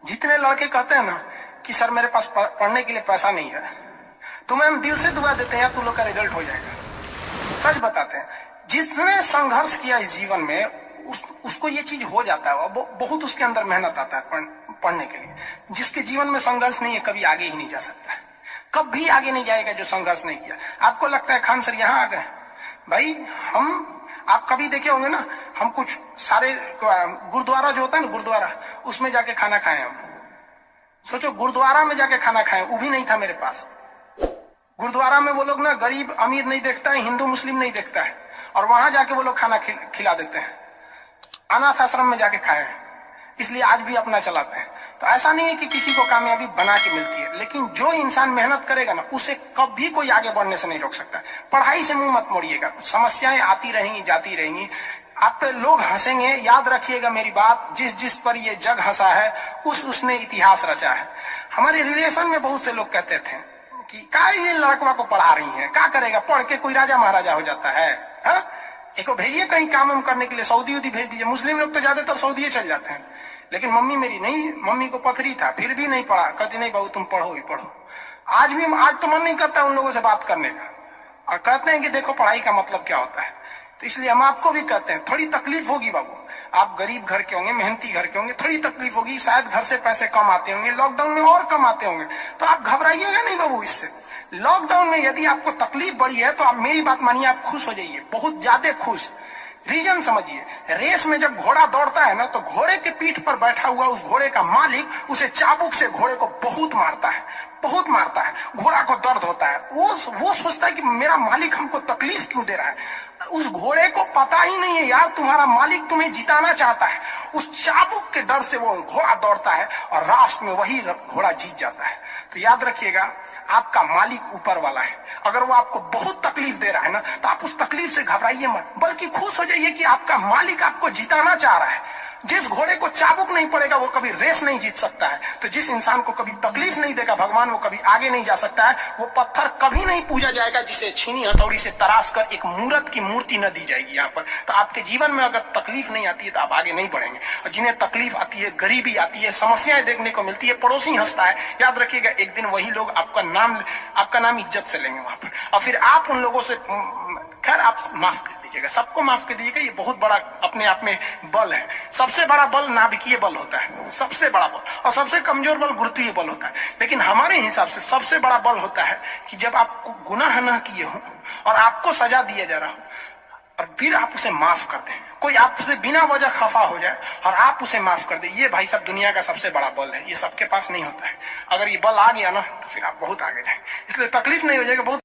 जितने लड़के कहते हैं ना कि सर मेरे पास पढ़ने के लिए पैसा नहीं है, तो मैम दिल से दुआ देते हैं तुम लोग का रिजल्ट हो जाएगा। सच बताते हैं, जिसने संघर्ष किया इस जीवन में उसको ये चीज हो जाता है। बहुत उसके अंदर मेहनत आता है पढ़ने के लिए। जिसके जीवन में संघर्ष नहीं है कभी आगे ही नहीं जा सकता है, कभी आगे नहीं जाएगा जो संघर्ष नहीं किया। आपको लगता है खान सर यहाँ आ गए, भाई आप कभी देखे होंगे ना, हम कुछ सारे गुरुद्वारा जो होता है ना, गुरुद्वारा उसमें जाके खाना खाए। हम सोचो गुरुद्वारा में जाके खाना खाए, वो भी नहीं था मेरे पास। गुरुद्वारा में वो लोग ना गरीब अमीर नहीं देखता है, हिंदू मुस्लिम नहीं देखता है, और वहां जाके वो लोग खाना खिला देते हैं। अनाथ आश्रम में जाके खाए, इसलिए आज भी अपना चलाते हैं। तो ऐसा नहीं है कि किसी को कामयाबी बना के मिलती है, लेकिन जो इंसान मेहनत करेगा ना उसे कभी कोई आगे बढ़ने से नहीं रोक सकता। पढ़ाई से मुंह मत मोड़िएगा, समस्याएं आती रहेंगी जाती रहेंगी, आप पे लोग हंसेंगे। याद रखिएगा मेरी बात, जिस पर ये जग हंसा है उसने इतिहास रचा है। हमारे रिलेशन में बहुत से लोग कहते थे कि क्या ये लड़कवा को पढ़ा रही है, क्या करेगा, पढ़ के कोई राजा महाराजा हो जाता है। एक भेजिए कहीं काम करने के लिए, सऊदी उदी भेज दीजिए। मुस्लिम लोग तो ज्यादातर सऊदी चल जाते हैं, लेकिन मम्मी मेरी नहीं, मम्मी को पथरी था फिर भी नहीं पढ़ा। कहती नहीं बहू तुम पढ़ो ही पढ़ो। आज तो मन नहीं करता उन लोगों से बात करने का, और कहते हैं कि देखो पढ़ाई का मतलब क्या होता है। तो इसलिए हम आपको भी कहते हैं थोड़ी तकलीफ होगी बाबू, आप गरीब घर के होंगे, मेहनती घर के होंगे, थोड़ी तकलीफ होगी, शायद घर से पैसे कम आते होंगे, लॉकडाउन में और कम आते होंगे, तो आप घबराइएगा नहीं बाबू। इससे लॉकडाउन में यदि आपको तकलीफ बढ़ी है तो आप मेरी बात मानिए, आप खुश हो जाइए, बहुत ज्यादा खुश। रीजन समझिए, रेस में जब घोड़ा दौड़ता है ना तो घोड़े के पीठ पर बैठा हुआ उस घोड़े का मालिक उसे चाबुक से घोड़े को बहुत मारता है, बहुत मारता है। घोड़ा को दर्द होता है, वो सोचता है कि मेरा मालिक हमको तकलीफ क्यों दे रहा है। उस घोड़े को पता ही नहीं है यार तुम्हारा मालिक तुम्हें जिताना चाहता है। उस चाबुक के डर से वो घोड़ा दौड़ता है और लास्ट में वही घोड़ा जीत जाता है। तो याद रखिएगा, आपका मालिक ऊपर वाला है। अगर वो आपको बहुत तकलीफ दे रहा है ना तो आप उस तकलीफ से घबराइए मत, बल्कि खुश हो जाइए कि आपका मालिक आपको जिताना चाह रहा है। जिस घोड़े को चाबुक नहीं पड़ेगा वो कभी रेस नहीं जीत सकता है। तो जिस इंसान को कभी तकलीफ नहीं देगा भगवान, वो कभी आगे नहीं जा सकता है। वो पत्थर कभी नहीं पूजा जाएगा जिसे छीनी हथौड़ी से तराश कर एक मूर्त की मूर्ति न दी जाएगी यहाँ पर। तो आपके जीवन में अगर तकलीफ नहीं आती है तो आप आगे नहीं बढ़ेंगे। और जिन्हें तकलीफ आती है, गरीबी आती है, समस्याएं देखने को मिलती है, पड़ोसी हंसता है, याद रखिएगा एक दिन वही लोग आपका नाम इज्जत से लेंगे वहां पर। और फिर आप उन लोगों से, खैर आप माफ कर दीजिएगा, सबको माफ कर दीजिएगा, ये बहुत बड़ा अपने आप में बल है। सबसे बड़ा बल नाभिकीय बल होता है, सबसे बड़ा बल, और सबसे कमजोर बल गुरुत्वीय बल होता है। लेकिन हमारे हिसाब से सबसे बड़ा बल होता है कि जब आप गुनाह न किए हो और आपको सजा दिया जा रहा हो और फिर आप उसे माफ कर दें। कोई आपसे बिना वजह खफा हो जाए और आप उसे माफ कर दे, ये भाई साहब दुनिया का सबसे बड़ा बल है। ये सबके पास नहीं होता है। अगर ये बल आ गया ना तो फिर आप बहुत आगे जाए। इसलिए तकलीफ नहीं हो जाएगा, बहुत